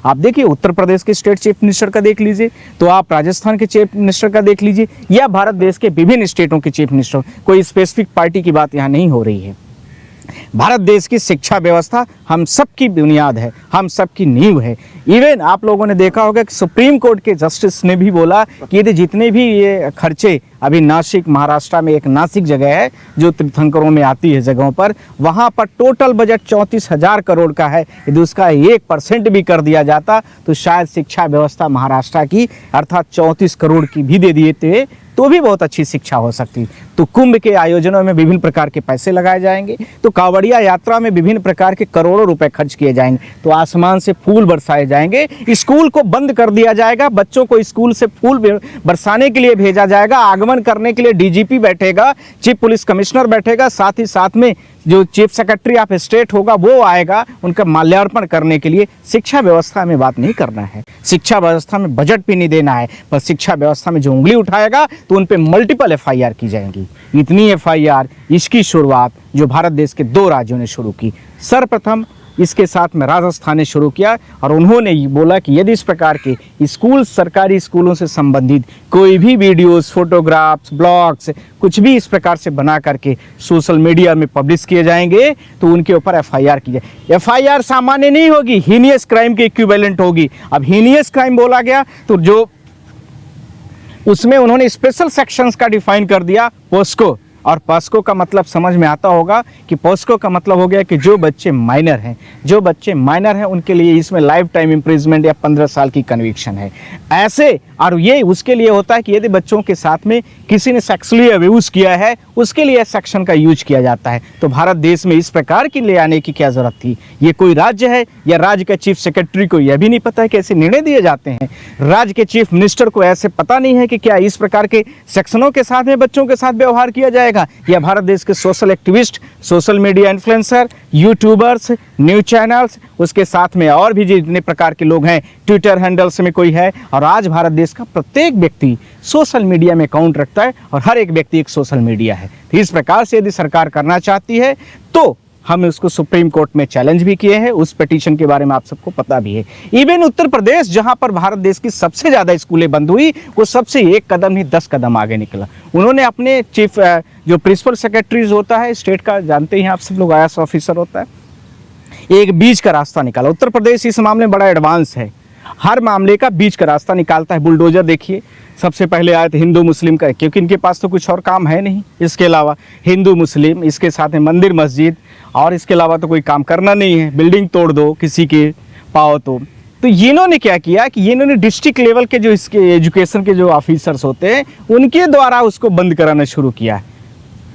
आप देखिए उत्तर प्रदेश के स्टेट चीफ मिनिस्टर का देख लीजिए, तो आप राजस्थान के चीफ मिनिस्टर का देख लीजिए, या भारत देश के विभिन्न स्टेटों के चीफ मिनिस्टर, कोई स्पेसिफिक पार्टी की बात यहाँ नहीं हो रही है। भारत देश की शिक्षा व्यवस्था हम सबकी बुनियाद है, हम सबकी नींव है। इवन आप लोगों ने देखा होगा कि सुप्रीम कोर्ट के जस्टिस ने भी बोला कि यदि जितने भी ये खर्चे अभी नासिक, महाराष्ट्र में एक नासिक जगह है जो तीर्थंकरों में आती है जगहों पर, वहाँ पर टोटल बजट 34,000 करोड़ का है। यदि उसका 1% भी कर दिया जाता तो शायद शिक्षा व्यवस्था महाराष्ट्र की अर्थात 34 करोड़ की भी दे दिए थे तो भी बहुत अच्छी शिक्षा हो सकती। तो कुंभ के आयोजनों में विभिन्न प्रकार के पैसे लगाए जाएंगे, तो कांवड़िया यात्रा में विभिन्न प्रकार के करोड़ों रुपए खर्च किए जाएंगे, तो आसमान से फूल बरसाए जाएंगे, स्कूल को बंद कर दिया जाएगा, बच्चों को स्कूल से फूल बरसाने के लिए भेजा जाएगा, आगमन करने के लिए डीजीपी बैठेगा, चीफ पुलिस कमिश्नर बैठेगा, साथ ही साथ में जो चीफ सेक्रेटरी ऑफ स्टेट होगा वो आएगा उनका माल्यार्पण करने के लिए। शिक्षा व्यवस्था में बात नहीं करना है, शिक्षा व्यवस्था में बजट भी नहीं देना है, पर शिक्षा व्यवस्था में जो उंगली उठाएगा तो उन पे मल्टीपल एफआईआर की जाएंगी। इतनी एफआईआर इसकी शुरुआत जो भारत देश के 2 राज्यों ने शुरू की, सर्वप्रथम इसके साथ में राजस्थान ने शुरू किया, और उन्होंने ये बोला कि यदि इस प्रकार के स्कूल, सरकारी स्कूलों से संबंधित कोई भी वीडियोस, फोटोग्राफ्स, ब्लॉग्स कुछ भी इस प्रकार से बना करके सोशल मीडिया में पब्लिश किए जाएंगे तो उनके ऊपर एफआईआर की जाए। एफआईआर सामान्य नहीं होगी, हीनियस क्राइम के इक्विवेलेंट होगी। अब हीनियस क्राइम बोला गया तो जो उसमें उन्होंने स्पेशल सेक्शंस का डिफाइन कर दिया, पोस्को, और पॉस्को का मतलब समझ में आता होगा कि पॉस्को का मतलब हो गया कि जो बच्चे माइनर हैं उनके लिए इसमें लाइफ टाइम इम्प्रिजमेंट या 15 साल की कन्विक्शन है। ऐसे और ये उसके लिए होता है कि यदि बच्चों के साथ में किसी ने सेक्सुअली अब्यूज किया है उसके लिए सेक्शन का यूज किया जाता है। तो भारत देश में इस प्रकार की ले आने की क्या जरूरत थी? ये कोई राज्य है या राज्य के चीफ सेक्रेटरी को यह भी नहीं पता है कि ऐसे निर्णय दिए जाते हैं? राज्य के चीफ मिनिस्टर को ऐसे पता नहीं है कि क्या इस प्रकार के सेक्शनों के साथ में बच्चों के साथ व्यवहार किया जाएगा? या भारत देश के social activist, social media influencer, YouTubers, news channels, उसके साथ में और भी जितने प्रकार के लोग हैं, ट्विटर हैंडल्स में कोई है, और आज भारत देश का प्रत्येक व्यक्ति सोशल मीडिया में अकाउंट रखता है और हर एक व्यक्ति एक सोशल मीडिया है। तो इस प्रकार से यदि सरकार करना चाहती है तो हम उसको सुप्रीम कोर्ट में चैलेंज भी किए हैं, उस पिटीशन के बारे में आप सबको पता भी है। इवन उत्तर प्रदेश जहां पर भारत देश की सबसे ज़्यादा स्कूलें बंद हुई, वो सबसे 1 कदम नहीं 10 कदम आगे निकला। उन्होंने अपने चीफ जो प्रिंसिपल सेक्रेटरीज होता है स्टेट का, जानते हैं आप सब लोग, IAS ऑफिसर होता है, एक बीच का रास्ता निकाला। उत्तर प्रदेश इस मामले में बड़ा एडवांस है, हर मामले का बीच का रास्ता निकालता है। बुलडोजर देखिए, सबसे पहले आए थे हिंदू मुस्लिम का, क्योंकि इनके पास तो कुछ और काम है नहीं, इसके अलावा हिंदू मुस्लिम, इसके साथ में मंदिर मस्जिद, और इसके अलावा तो कोई काम करना नहीं है, बिल्डिंग तोड़ दो किसी के पाओ तो इन्होंने क्या किया कि इन्होंने डिस्ट्रिक्ट लेवल के जो इसके एजुकेशन के जो ऑफिसर्स होते हैं उनके द्वारा उसको बंद कराना शुरू किया है,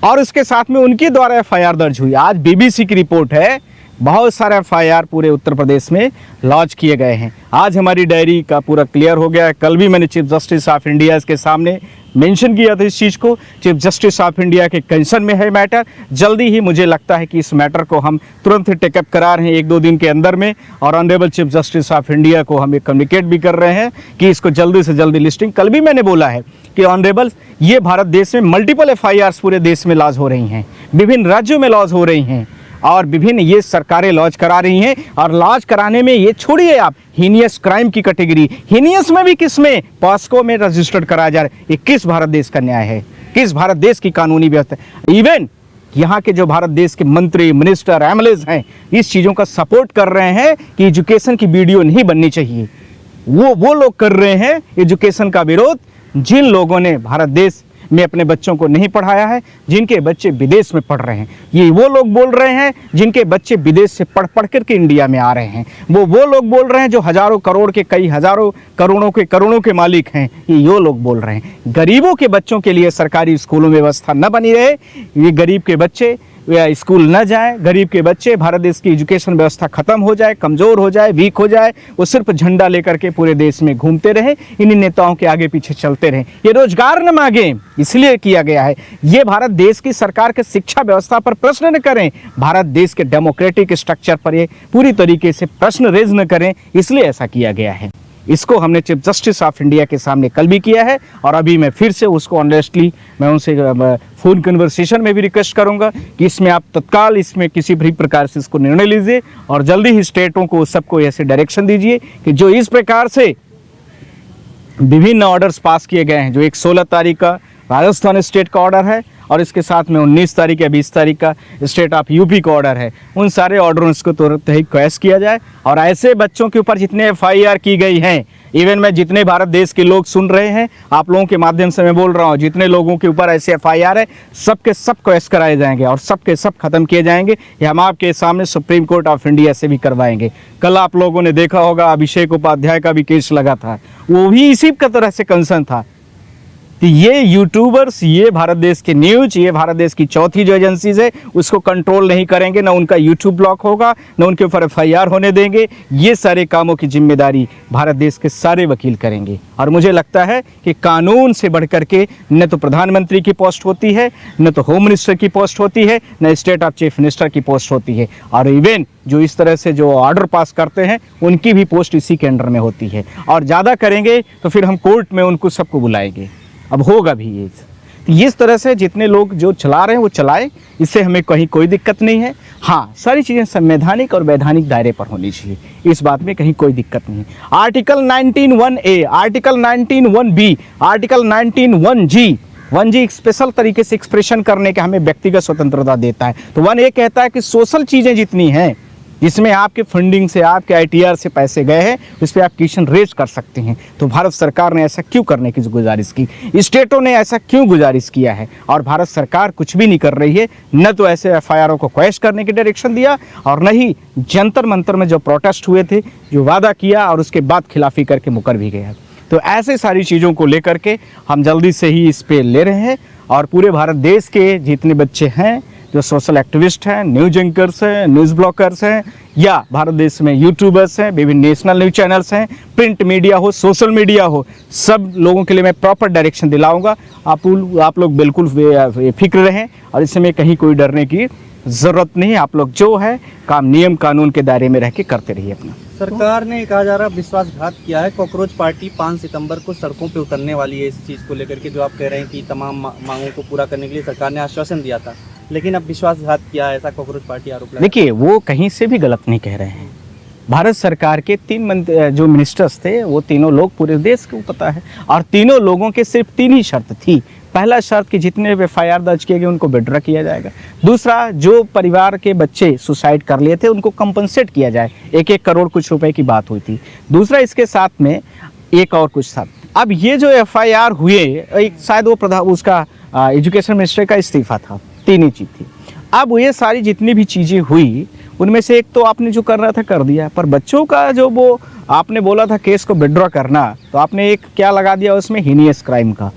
और उसके साथ में उनके द्वारा FIR दर्ज हुई। आज BBC की रिपोर्ट है, बहुत सारे FIR पूरे उत्तर प्रदेश में लॉन्च किए गए हैं। आज हमारी डायरी का पूरा क्लियर हो गया है। कल भी मैंने चीफ जस्टिस ऑफ इंडिया के सामने मेंशन किया था इस चीज़ को। चीफ जस्टिस ऑफ इंडिया के कंसर्न में है मैटर। जल्दी ही मुझे लगता है कि इस मैटर को हम तुरंत ही टेकअप करा रहे हैं 1-2 दिन के अंदर में, और honourable chief justice of India को हम कम्युनिकेट भी कर रहे हैं कि इसको जल्दी से जल्दी लिस्टिंग। कल भी मैंने बोला है कि ऑनरेबल, ये भारत देश में मल्टीपल FIRs पूरे देश में लॉन्च हो रही हैं, विभिन्न राज्यों में लॉन्च हो रही हैं, और विभिन्न ये सरकारें लॉन्च करा रही हैं। और लॉन्च कराने में ये छोड़िए आप हीनियस क्राइम की कैटेगरी, हीनियस में भी किस में, पॉस्को में रजिस्टर्ड कराया जा रहा है। ये किस भारत देश का न्याय है? किस भारत देश की कानूनी व्यवस्था? इवन यहाँ के जो भारत देश के मंत्री, मिनिस्टर, MLAs हैं, इस चीज़ों का सपोर्ट कर रहे हैं कि एजुकेशन की वीडियो नहीं बननी चाहिए। वो लोग कर रहे हैं एजुकेशन का विरोध जिन लोगों ने भारत देश में अपने बच्चों को नहीं पढ़ाया है, जिनके बच्चे विदेश में पढ़ रहे हैं। ये वो लोग बोल रहे हैं जिनके बच्चे विदेश से पढ़ करके इंडिया में आ रहे हैं। वो लोग बोल रहे हैं जो हजारों करोड़ के, कई हजारों करोड़ों के मालिक हैं। ये लोग बोल रहे हैं गरीबों के बच्चों के लिए सरकारी स्कूलों में व्यवस्था न बनी रहे, ये गरीब के बच्चे या स्कूल न जाए, गरीब के बच्चे, भारत देश की एजुकेशन व्यवस्था खत्म हो जाए, कमज़ोर हो जाए, वीक हो जाए, वो सिर्फ झंडा लेकर के पूरे देश में घूमते रहे, इन्हीं नेताओं के आगे पीछे चलते रहे। ये रोजगार न मांगे, इसलिए किया गया है। ये भारत देश की सरकार के शिक्षा व्यवस्था पर प्रश्न न करें, भारत देश के डेमोक्रेटिक स्ट्रक्चर पर ये पूरी तरीके से प्रश्न रेज न करें, इसलिए ऐसा किया गया है। इसको हमने चीफ जस्टिस ऑफ इंडिया के सामने कल भी किया है और अभी मैं फिर से उसको ऑनेस्टली मैं उनसे फ़ोन कन्वर्सेशन में भी रिक्वेस्ट करूंगा कि इसमें आप तत्काल इसमें किसी भी प्रकार से इसको निर्णय लीजिए और जल्दी ही स्टेटों को सबको ऐसे डायरेक्शन दीजिए कि जो इस प्रकार से विभिन्न ऑर्डर्स पास किए गए हैं, जो एक 16 तारीख का राजस्थान स्टेट का ऑर्डर है और इसके साथ में 19 तारीख या 20 तारीख का स्टेट ऑफ यूपी का ऑर्डर है, उन सारे ऑर्डरों को तुरंत ही क्वैश किया जाए और ऐसे बच्चों के ऊपर जितने FIR की गई हैं, इवन मैं जितने भारत देश के लोग सुन रहे हैं, आप लोगों के माध्यम से मैं बोल रहा हूँ, जितने लोगों के ऊपर ऐसे FIR है सबके सब क्वैश कराए जाएंगे और सबके सब खत्म किए जाएंगे। ये हम आपके सामने सुप्रीम कोर्ट ऑफ इंडिया से भी करवाएंगे। कल आप लोगों ने देखा होगा अभिषेक उपाध्याय का भी केस लगा था, वो भी इसी का तरह से कंसर्न था कि ये यूट्यूबर्स, ये भारत देश के न्यूज़, ये भारत देश की चौथी जो एजेंसीज है उसको कंट्रोल नहीं करेंगे, ना उनका यूट्यूब ब्लॉक होगा, ना उनके ऊपर FIR होने देंगे। ये सारे कामों की जिम्मेदारी भारत देश के सारे वकील करेंगे और मुझे लगता है कि कानून से बढ़कर के न तो प्रधानमंत्री की पोस्ट होती है, न तो होम मिनिस्टर की पोस्ट होती है, न स्टेट ऑफ चीफ मिनिस्टर की पोस्ट होती है और इवन जो इस तरह से जो ऑर्डर पास करते हैं उनकी भी पोस्ट इसी के अंडर में होती है और ज़्यादा करेंगे तो फिर हम कोर्ट में उनको सबको बुलाएंगे। अब होगा भी ये इस तरह से जितने लोग जो चला रहे हैं वो चलाएं, इससे हमें कहीं कोई दिक्कत नहीं है। हाँ, सारी चीज़ें संवैधानिक और वैधानिक दायरे पर होनी चाहिए, इस बात में कहीं कोई दिक्कत नहीं है। Article 19(1)(a), article 19(1)(b), article 19(1)(g), 1G special तरीके से एक्सप्रेशन करने का हमें व्यक्तिगत स्वतंत्रता देता है। तो 1A कहता है कि सोशल चीज़ें जितनी हैं जिसमें आपके फंडिंग से, आपके ITR से पैसे गए हैं, उस पर आप क्वेश्चन रेज कर सकते हैं। तो भारत सरकार ने ऐसा क्यों करने की गुजारिश की, स्टेटों ने ऐसा क्यों गुजारिश किया है और भारत सरकार कुछ भी नहीं कर रही है। न तो ऐसे FIR को क्वैश करने की डायरेक्शन दिया और न ही जंतर मंतर में जो प्रोटेस्ट हुए थे, जो वादा किया और उसके बाद खिलाफी करके मुकर भी गया। तो ऐसे सारी चीज़ों को लेकर के हम जल्दी से ही इस पे ले रहे हैं और पूरे भारत देश के जितने बच्चे हैं जो सोशल एक्टिविस्ट हैं, न्यूज़ एंकर्स हैं, न्यूज़ ब्लॉगर्स हैं या भारत देश में यूट्यूबर्स हैं, विभिन्न नेशनल न्यूज़ चैनल्स हैं, प्रिंट मीडिया हो, सोशल मीडिया हो, सब लोगों के लिए मैं प्रॉपर डायरेक्शन दिलाऊंगा। आप लोग बिल्कुल फिक्र रहें और इसमें कहीं कोई डरने की ज़रूरत नहीं है। आप लोग जो है काम नियम कानून के दायरे में रह के करते रहिए अपना। सरकार ने कहा जा रहा विश्वासघात किया है, कॉकरोच पार्टी 5 सितंबर को सड़कों पे उतरने वाली है। इस चीज़ को लेकर के जो आप कह रहे हैं कि तमाम मांगों को पूरा करने के लिए सरकार ने आश्वासन दिया था, लेकिन अब विश्वासघात किया है, ऐसा कॉकरोच पार्टी आरोप लगा। देखिए, वो कहीं से भी गलत नहीं कह रहे हैं। भारत सरकार के 3 जो मिनिस्टर्स थे वो तीनों लोग पूरे देश को पता है और तीनों लोगों के सिर्फ 3 ही शर्त थी। पहला शर्त कि जितने FIR दर्ज किए गए उनको विड्रॉ किया जाएगा। दूसरा, जो परिवार के बच्चे सुसाइड कर लिए थे उनको कंपनसेट किया जाए, 1-1 करोड़ कुछ रुपए की बात हुई थी। दूसरा, इसके साथ में एक और कुछ था। अब ये जो FIR हुए, एक शायद वो उसका एजुकेशन मिनिस्टर का इस्तीफा था, 3 ही चीज़ थी। अब ये सारी जितनी भी चीज़ें हुई उनमें से एक तो आपने जो करना था कर दिया, पर बच्चों का जो वो आपने बोला था केस को विड्रॉ करना, तो आपने एक क्या लगा दिया उसमें, हीनियस क्राइम का।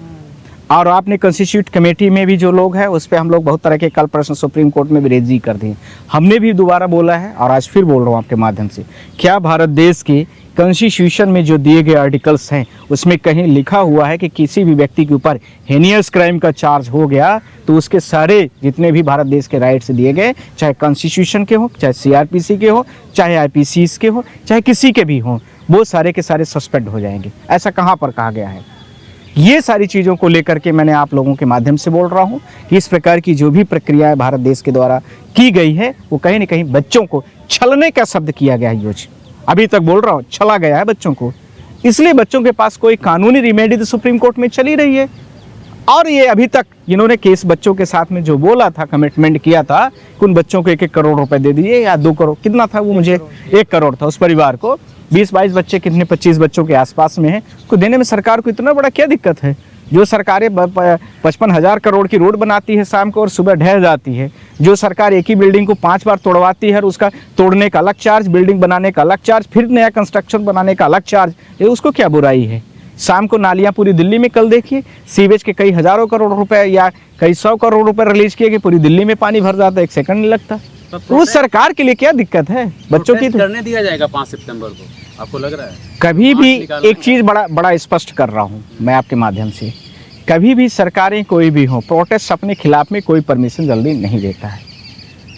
और आपने कॉन्स्टिट्यूट कमेटी में भी जो लोग हैं उस पर हम लोग बहुत तरह के कल प्रश्न सुप्रीम कोर्ट में भी रेजी कर दिए। हमने भी दोबारा बोला है और आज फिर बोल रहा हूँ आपके माध्यम से, क्या भारत देश के कॉन्स्टिट्यूशन में जो दिए गए आर्टिकल्स हैं उसमें कहीं लिखा हुआ है कि किसी भी व्यक्ति के ऊपर हेनियस क्राइम का चार्ज हो गया तो उसके सारे जितने भी भारत देश के राइट्स दिए गए, चाहे कॉन्स्टिट्यूशन के हो, चाहे CRPC के हो, चाहे IPCs के हो, चाहे किसी के भी हों, वो सारे के सारे सस्पेंड हो जाएंगे? ऐसा कहाँ पर कहा गया है? ये सारी चीज़ों को लेकर के मैंने आप लोगों के माध्यम से बोल रहा हूँ कि इस प्रकार की जो भी प्रक्रिया भारत देश के द्वारा की गई है वो कहीं ना कहीं बच्चों को छलने का शब्द किया गया है। यूज अभी तक बोल रहा हूँ, छला गया है बच्चों को, इसलिए बच्चों के पास कोई कानूनी रिमेडी तो सुप्रीम कोर्ट में चली रही है। और ये अभी तक इन्होंने केस बच्चों के साथ में जो बोला था, कमिटमेंट किया था कि उन बच्चों को 1-1 करोड़ रुपए दे दिए या 2 करोड़, कितना था वो, मुझे 1 करोड़ था उस परिवार को, 20-22 बच्चे कितने 25 बच्चों के आसपास में है, उसको देने में सरकार को इतना बड़ा क्या दिक्कत है? जो सरकारें 55,000 करोड़ की रोड बनाती है शाम को और सुबह ढह जाती है, जो सरकार एक ही बिल्डिंग को 5 बार तोड़वाती है और उसका तोड़ने का अलग चार्ज, बिल्डिंग बनाने का अलग चार्ज, फिर नया कंस्ट्रक्शन बनाने का अलग चार्ज, ये उसको क्या बुराई है? शाम को नालियाँ पूरी दिल्ली में, कल देखिए सीवेज के कई हज़ारों करोड़ रुपए या कई 100 करोड़ रुपए रिलीज किए गए, पूरी दिल्ली में पानी भर जाता है, 1 सेकंड नहीं लगता। तो उस सरकार के लिए क्या दिक्कत है? बच्चों की करने दिया जाएगा 5 सितंबर को, आपको लग रहा है? कभी भी एक चीज़ बड़ा स्पष्ट कर रहा हूँ मैं आपके माध्यम से, कभी भी सरकारें कोई भी हो, प्रोटेस्ट अपने खिलाफ में कोई परमिशन जल्दी नहीं देता है,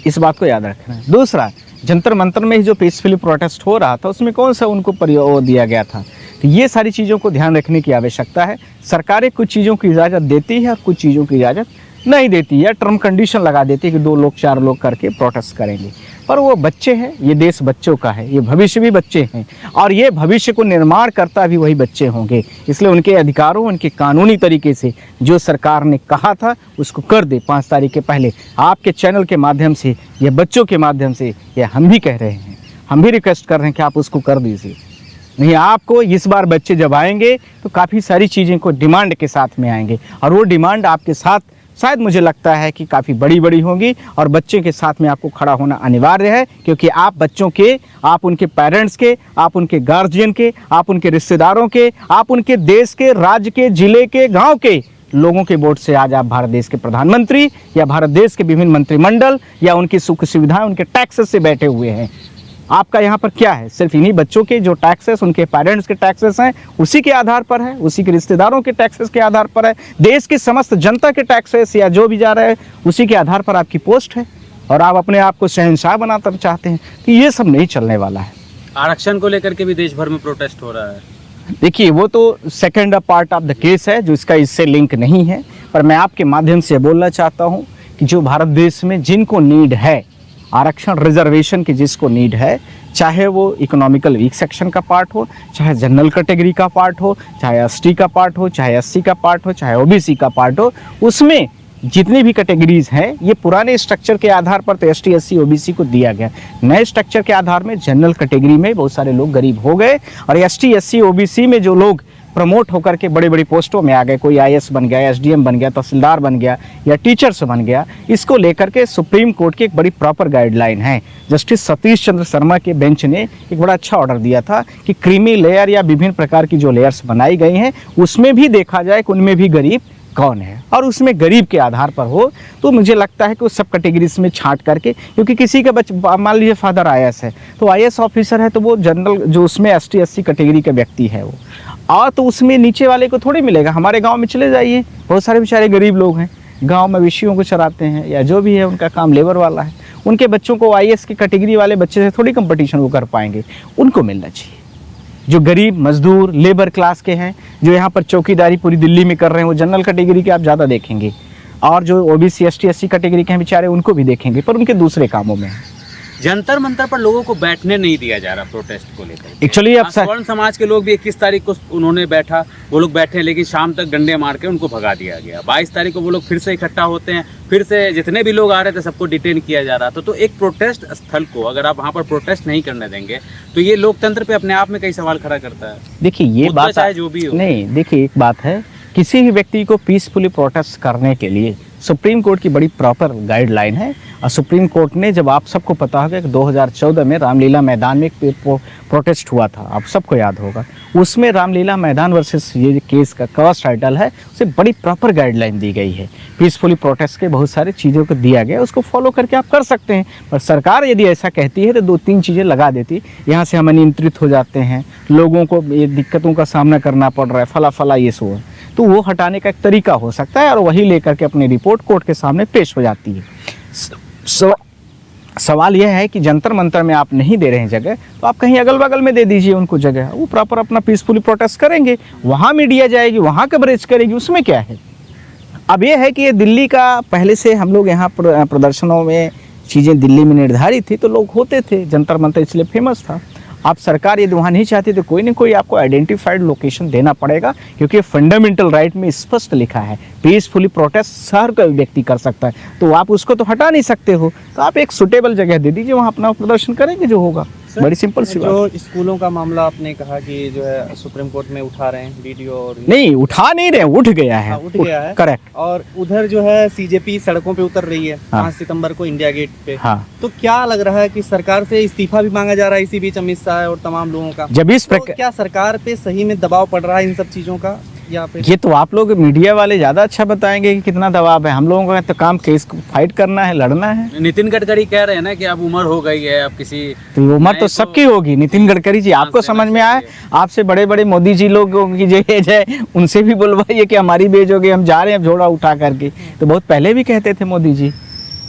इस बात को याद रखना है। दूसरा, जंतर मंतर में जो पीसफुली प्रोटेस्ट हो रहा था उसमें कौन सा उनको दिया गया था तो ये सारी चीज़ों को ध्यान रखने की आवश्यकता है। सरकारें कुछ चीज़ों की इजाज़त देती है और कुछ चीज़ों की इजाज़त नहीं देती है, टर्म कंडीशन लगा देती है कि 2 लोग 4 लोग करके प्रोटेस्ट करेंगे। पर वो बच्चे हैं, ये देश बच्चों का है, ये भविष्य भी बच्चे हैं और ये भविष्य को निर्माण करता भी वही बच्चे होंगे। इसलिए उनके अधिकारों, उनके कानूनी तरीके से जो सरकार ने कहा था उसको कर दे 5 तारीख के पहले। आपके चैनल के माध्यम से या बच्चों के माध्यम से या हम भी कह रहे हैं, हम भी रिक्वेस्ट कर रहे हैं कि आप उसको कर दीजिए। नहीं, आपको इस बार बच्चे जब आएंगे तो काफ़ी सारी चीज़ें को डिमांड के साथ में आएंगे और वो डिमांड आपके साथ शायद मुझे लगता है कि काफ़ी बड़ी बड़ी होंगी और बच्चे के साथ में आपको खड़ा होना अनिवार्य है, क्योंकि आप बच्चों के, आप उनके पेरेंट्स के, आप उनके गार्जियन के, आप उनके रिश्तेदारों के, आप उनके देश के, राज्य के, जिले के, गांव के लोगों के वोट से आज आप भारत देश के प्रधानमंत्री या भारत देश के विभिन्न मंत्रिमंडल या उनकी सुख सुविधाएं, उनके टैक्सेस से बैठे हुए हैं। आपका यहाँ पर क्या है? सिर्फ इन्हीं बच्चों के जो टैक्सेस, उनके पेरेंट्स के टैक्सेस हैं, उसी के आधार पर है, उसी के रिश्तेदारों के टैक्सेस के आधार पर है, देश की समस्त जनता के टैक्सेस या जो भी जा रहा है उसी के आधार पर आपकी पोस्ट है और आप अपने आप को शहंशाह बनाना चाहते हैं। तो ये सब नहीं चलने वाला है। आरक्षण को लेकर के भी देश भर में प्रोटेस्ट हो रहा है। देखिए, वो तो second part of the case है जो इसका इससे लिंक नहीं है, पर मैं आपके माध्यम से बोलना चाहता हूँ कि जो भारत देश में जिनको नीड है आरक्षण, रिजर्वेशन की जिसको नीड है, चाहे वो इकोनॉमिकल वीक सेक्शन का पार्ट हो, चाहे जनरल कैटेगरी का पार्ट हो, चाहे एसटी का पार्ट हो, चाहे एससी का पार्ट हो, चाहे ओबीसी का पार्ट हो, उसमें जितनी भी कैटेगरीज हैं ये पुराने स्ट्रक्चर के आधार पर तो एसटी, एससी, ओबीसी को दिया गया। नए स्ट्रक्चर के आधार में जनरल कैटेगरी में बहुत सारे लोग गरीब हो गए और एसटी, एससी, ओबीसी में जो लोग प्रमोट होकर के बड़ी बड़ी पोस्टों में आ गए, कोई आईएएस बन गया, एसडीएम बन गया, तहसीलदार बन गया या टीचर्स बन गया, इसको लेकर के सुप्रीम कोर्ट की एक बड़ी प्रॉपर गाइडलाइन है। जस्टिस सतीश चंद्र शर्मा के बेंच ने एक बड़ा अच्छा ऑर्डर दिया था कि क्रीमी लेयर या विभिन्न प्रकार की जो लेयर्स बनाई गई हैं उसमें भी देखा जाए कि उनमें भी गरीब कौन है और उसमें गरीब के आधार पर हो। तो मुझे लगता है कि उस सब कैटेगरीज में छांट करके, क्योंकि किसी का मान लीजिए फादर आईएएस है तो आईएएस ऑफिसर है तो वो जनरल जो उसमें एसटी, एससी कैटेगरी का व्यक्ति है वो, और तो उसमें नीचे वाले को थोड़ी मिलेगा। हमारे गांव में चले जाइए, बहुत सारे बेचारे गरीब लोग हैं, गांव में विषयों को चराते हैं या जो भी है उनका काम लेबर वाला है, उनके बच्चों को आईएएस की कैटेगरी वाले बच्चे से थोड़ी कंपटीशन वो कर पाएंगे, उनको मिलना चाहिए। जो गरीब मजदूर लेबर क्लास के हैं, जो यहाँ पर चौकीदारी पूरी दिल्ली में कर रहे हैं, वो जनरल कैटेगरी के आप ज़्यादा देखेंगे, और जो ओबीसी, एसटी, एससी कैटेगरी के हैं बेचारे उनको भी देखेंगे, पर उनके दूसरे कामों में हैं। जंतर मंतर पर लोगों को बैठने नहीं दिया जा रहा प्रोटेस्ट को लेकर। एक्चुअली अब सवर्ण समाज के लोग भी 21 तारीख को उन्होंने बैठा, वो लोग बैठे, लेकिन शाम तक डंडे मार के उनको भगा दिया गया। 22 तारीख को वो लोग फिर से इकट्ठा होते हैं, फिर से जितने भी लोग आ रहे थे सबको डिटेन किया जा रहा था। तो एक प्रोटेस्ट स्थल को अगर आप वहाँ पर प्रोटेस्ट नहीं करने देंगे तो ये लोकतंत्र पे अपने आप में कई सवाल खड़ा करता है। देखिए ये बात चाहे जो भी हो, नहीं, देखिए एक बात है, किसी भी व्यक्ति को पीसफुली प्रोटेस्ट करने के लिए सुप्रीम कोर्ट की बड़ी प्रॉपर गाइडलाइन है। और सुप्रीम कोर्ट ने, जब आप सबको पता होगा कि 2014 में रामलीला मैदान में एक प्रोटेस्ट हुआ था, आप सबको याद होगा, उसमें रामलीला मैदान वर्सेस ये केस का कवर्स टाइटल है, उसे बड़ी प्रॉपर गाइडलाइन दी गई है। पीसफुली प्रोटेस्ट के बहुत सारी चीज़ों को दिया गया, उसको फॉलो करके आप कर सकते हैं। पर सरकार यदि ऐसा कहती है तो 2-3 चीज़ें लगा देती, यहाँ से हम नियंत्रित हो जाते हैं, लोगों को ये दिक्कतों का सामना करना पड़ रहा है, फला फला ये सो है, तो वो हटाने का एक तरीका हो सकता है और वही लेकर के अपनी रिपोर्ट कोर्ट के सामने पेश हो जाती है। सवाल यह है कि जंतर मंतर में आप नहीं दे रहे हैं जगह, तो आप कहीं अगल बगल में दे दीजिए उनको जगह, वो प्रॉपर अपना पीसफुली प्रोटेस्ट करेंगे, वहाँ मीडिया जाएगी, वहाँ कवरेज करेगी, उसमें क्या है। अब ये है कि ये दिल्ली का पहले से हम लोग यहाँ प्रदर्शनों में चीज़ें दिल्ली में निर्धारित थी तो लोग होते थे, जंतर मंतर इसलिए फेमस था। आप सरकार यदि वहाँ नहीं चाहती तो कोई ना कोई आपको आइडेंटिफाइड लोकेशन देना पड़ेगा, क्योंकि फंडामेंटल राइट में स्पष्ट लिखा है पीसफुली प्रोटेस्ट हर कोई व्यक्ति कर सकता है, तो आप उसको तो हटा नहीं सकते हो, तो आप एक सुटेबल जगह दे दीजिए, वहाँ अपना प्रदर्शन करेंगे जो होगा। बड़ी सिंपल सी बात। जो स्कूलों का मामला आपने कहा कि जो है सुप्रीम कोर्ट में उठा रहे हैं वीडियो, और नहीं उठा नहीं रहे, उठ गया है, उठ गया है, करेक्ट। और उधर जो है सीजेपी सड़कों पे उतर रही है 5 सितंबर को इंडिया गेट पे। हाँ। तो क्या लग रहा है कि सरकार से इस्तीफा भी मांगा जा रहा है इसी बीच अमित शाह और तमाम लोगों का? जब इस तो क्या सरकार पे सही में दबाव पड़ रहा है इन सब चीजों का? ये तो आप लोग मीडिया वाले ज्यादा अच्छा बताएंगे कि कितना दबाव है। हम लोगों का तो काम केस फाइट करना है, लड़ना है। नितिन गडकरी कह रहे हैं ना कि अब उम्र हो गई है, अब किसी तो उम्र तो सबकी होगी। नितिन गडकरी जी, आपको समझ में आए, आपसे बड़े बड़े मोदी जी लोगों की जो एज है उनसे भी बुलवाइए कि हमारी भी एज हो गई, हम जा रहे हैं झोड़ा उठा करके। तो बहुत पहले भी कहते थे मोदी जी।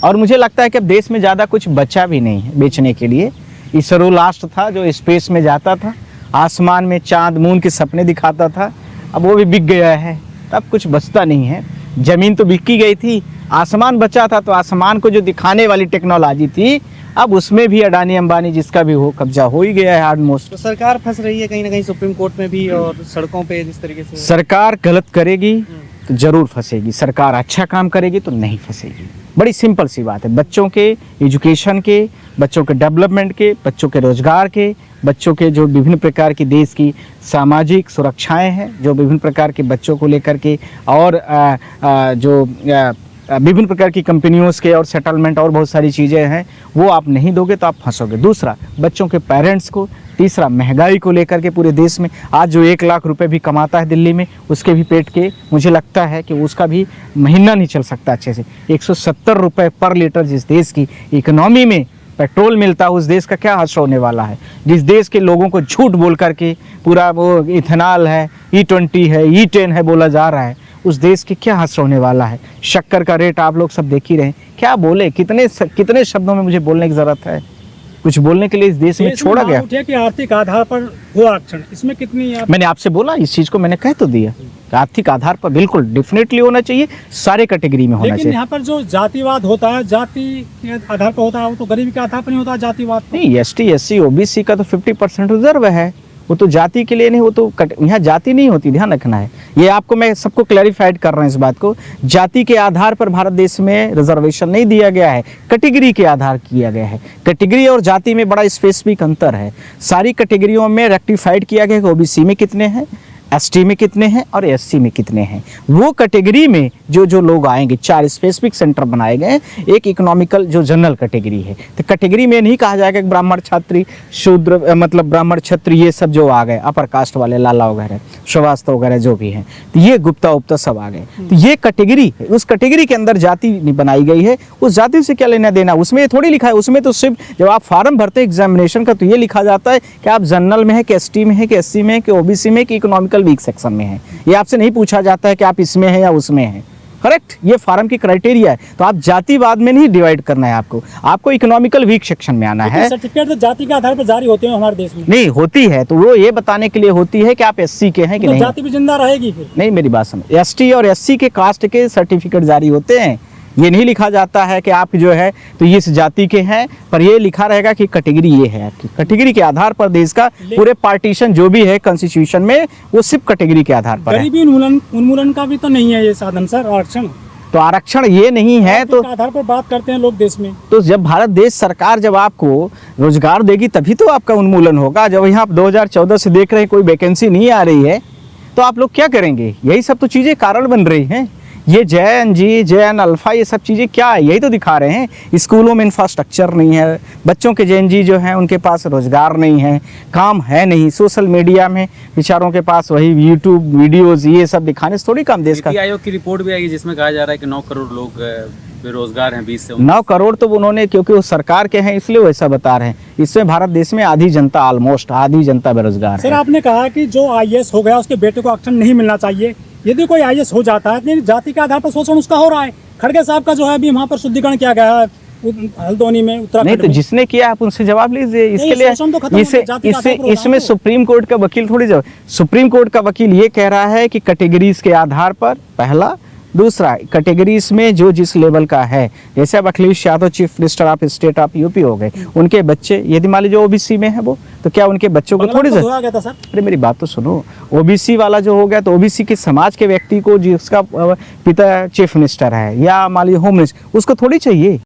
और मुझे लगता है कि अब देश में ज़्यादा कुछ बचा भी नहीं है बेचने के लिए। इसरो लास्ट था जो स्पेस में जाता था, आसमान में चांद मून के सपने दिखाता था, अब वो भी बिक गया है, तब कुछ बचता नहीं है। ज़मीन तो बिकी गई थी, आसमान बचा था, तो आसमान को जो दिखाने वाली टेक्नोलॉजी थी, अब उसमें भी अडानी अंबानी जिसका भी हो कब्जा हो ही गया है ऑलमोस्ट। तो सरकार फंस रही है कहीं ना कहीं सुप्रीम कोर्ट में भी और सड़कों पे जिस तरीके से। सरकार गलत करेगी तो जरूर फंसेगी, सरकार अच्छा काम करेगी तो नहीं फंसेगी। बड़ी सिंपल सी बात है। बच्चों के एजुकेशन के, बच्चों के डेवलपमेंट के, बच्चों के रोजगार के, बच्चों के जो विभिन्न प्रकार की देश की सामाजिक सुरक्षाएं हैं, जो विभिन्न प्रकार के बच्चों को लेकर के, और विभिन्न प्रकार की कंपनियों के और सेटलमेंट और बहुत सारी चीज़ें हैं, वो आप नहीं दोगे तो आप फंसोगे। दूसरा, बच्चों के पेरेंट्स को। तीसरा, महंगाई को लेकर के पूरे देश में आज जो 1 लाख रुपए भी कमाता है दिल्ली में, उसके भी पेट के मुझे लगता है कि उसका भी महीना नहीं चल सकता अच्छे से। 170 रुपये पर लीटर जिस देश की इकोनॉमी में पेट्रोल मिलता है, उस देश का क्या हादसा होने वाला है। जिस देश के लोगों को झूठ बोल करके पूरा वो इथेनॉल है, E20 है, E10 है बोला जा रहा है, उस देश के क्या हादसा होने वाला है। शक्कर का रेट आप लोग सब देख ही रहे हैं। क्या बोले, कितने शब्दों में मुझे बोलने की ज़रूरत है। कुछ बोलने के लिए इस देश में छोड़ा गया कि आर्थिक आधार पर हो आरक्षण, इसमें कितनी मैंने आपसे बोला, इस चीज़ को मैंने कह तो दिया। आर्थिक आधार पर बिल्कुल डेफिनेटली होना चाहिए, सारे कैटेगरी में होना लेकिन चाहिए। यहाँ पर जो जातिवाद होता है, जाति के आधार पर होता है, वो तो गरीबी के आधार पर नहीं होता जातिवाद। नहीं, ST SC OBC का तो 50% रिजर्व है, वो तो जाति के लिए नहीं, वो तो यहाँ जाति नहीं होती, ध्यान रखना है। ये आपको मैं सबको क्लैरिफाइड कर रहा हूँ इस बात को। जाति के आधार पर भारत देश में रिजर्वेशन नहीं दिया गया है, कैटेगरी के आधार किया गया है। कैटेगरी और जाति में बड़ा स्पेसिफिक अंतर है। सारी कैटेगरियों में रेक्टिफाइड किया गया है। OBC में कितने हैं, ST में कितने हैं और SC में कितने हैं। वो कैटेगरी में जो लोग आएंगे, 4 स्पेसिफिक सेंटर बनाए गए हैं। एक इकोनॉमिकल जो जनरल कैटेगरी है, तो कैटेगरी में नहीं कहा जाएगा कि ब्राह्मण छात्री, शूद्र, मतलब ब्राह्मण क्षत्रिय ये सब जो आ गए, अपर कास्ट वाले, लाला वगैरह, श्रीवास्तव वगैरह जो भी हैं, तो ये गुप्ता उपता सब आ गए। तो ये कैटेगरी है, उस कैटेगरी के अंदर जाति बनाई गई है। उस जाति से क्या लेना देना, उसमें ये थोड़ी लिखा है। उसमें तो सिर्फ जब आप फॉर्म भरते हैं एग्जामिनेशन का, तो ये लिखा जाता है कि आप जनरल में है कि ST में है कि SC में है कि OBC में कि इकोनॉमिकल वीक सेक्शन में है। ये आपसे नहीं पूछा जाता है कि आप इसमें हैं या उसमें हैं। करेक्ट, ये फार्म की क्राइटेरिया है। तो आप जातिवाद में नहीं डिवाइड करना है, आपको इकोनॉमिकल वीक सेक्शन में आना है। सर्टिफिकेट तो जाति के आधार पर जारी होते हैं हमारे देश में। नहीं होती है, तो वो ये बताने के लिए होती है कि आप SC के हैं कि नहीं। जाति भी जिंदा रहेगी फिर। नहीं, मेरी बात समझ, ST और SC के कास्ट के सर्टिफिकेट जारी होते हैं। ये नहीं लिखा जाता है कि आप जो है तो इस जाति के हैं, पर ये लिखा रहेगा कि कैटेगरी ये है आपकी। कैटेगरी के आधार पर देश का पूरे पार्टीशन जो भी है कॉन्स्टिट्यूशन में, वो सिर्फ कैटेगरी के आधार पर है। गरीबी उन्मूलन का भी तो नहीं है ये साधन सर, आरक्षण। तो आरक्षण ये नहीं है, तो आधार पर बात करते हैं लोग देश में। तो जब भारत देश सरकार जब आपको रोजगार देगी तभी तो आपका उन्मूलन होगा। जब यहाँ आप 2014 से देख रहे हैं कोई वैकेंसी नहीं आ रही है, तो आप लोग क्या करेंगे। यही सब तो चीज़ें कारण बन रही हैं। ये JNG, JN अल्फा, ये सब चीज़ें क्या है, यही तो दिखा रहे हैं। स्कूलों में इंफ्रास्ट्रक्चर नहीं है, बच्चों के JNG जो हैं उनके पास रोज़गार नहीं है, काम है नहीं। सोशल मीडिया में बेचारों के पास वही YouTube वीडियोज़ ये सब दिखाने से थोड़ी काम देश का। नीति आयोग की रिपोर्ट भी आई है जिसमें कहा जा रहा है कि 9 करोड़ लोग बेरोजगार हैं 20 से 9 करोड़ तो उन्होंने, क्योंकि वो सरकार के हैं इसलिए वैसा बता रहे हैं। इसमें भारत देश में आधी जनता, ऑलमोस्ट आधी जनता बेरोजगार सर है। आपने कहा कि जो IAS हो गया उसके बेटे को आरक्षण नहीं मिलना चाहिए। यदि कोई IAS हो जाता है तो जाति के आधार पर शोषण उसका हो रहा है। खड़गे साहब का जो है अभी वहाँ पर शुद्धिकरण किया गया है हल्द्वानी में, उत्तराखंड नहीं, तो में। जिसने किया आप उनसे जवाब लीजिए। इसके लिए शोषण तो खत्म हो गया, जाति का आधार पर इसमें सुप्रीम कोर्ट का वकील थोड़ी जवाब। सुप्रीम कोर्ट का वकील ये कह रहा है कि कैटेगरीज के आधार पर, पहला। दूसरा, कैटेगरीज में जो जिस लेवल का है, जैसे अब Akhilesh Yadav chief minister of state of UP हो गए, उनके बच्चे यदि मान लीजिए OBC में है वो, तो क्या उनके बच्चों को थोड़ी धोया गया था सर। अरे मेरी बात तो सुनो, OBC वाला जो हो गया तो OBC के समाज के व्यक्ति को जिसका पिता चीफ मिनिस्टर है या मान लीजिए होम मिनिस्टर, उसको थोड़ी चाहिए।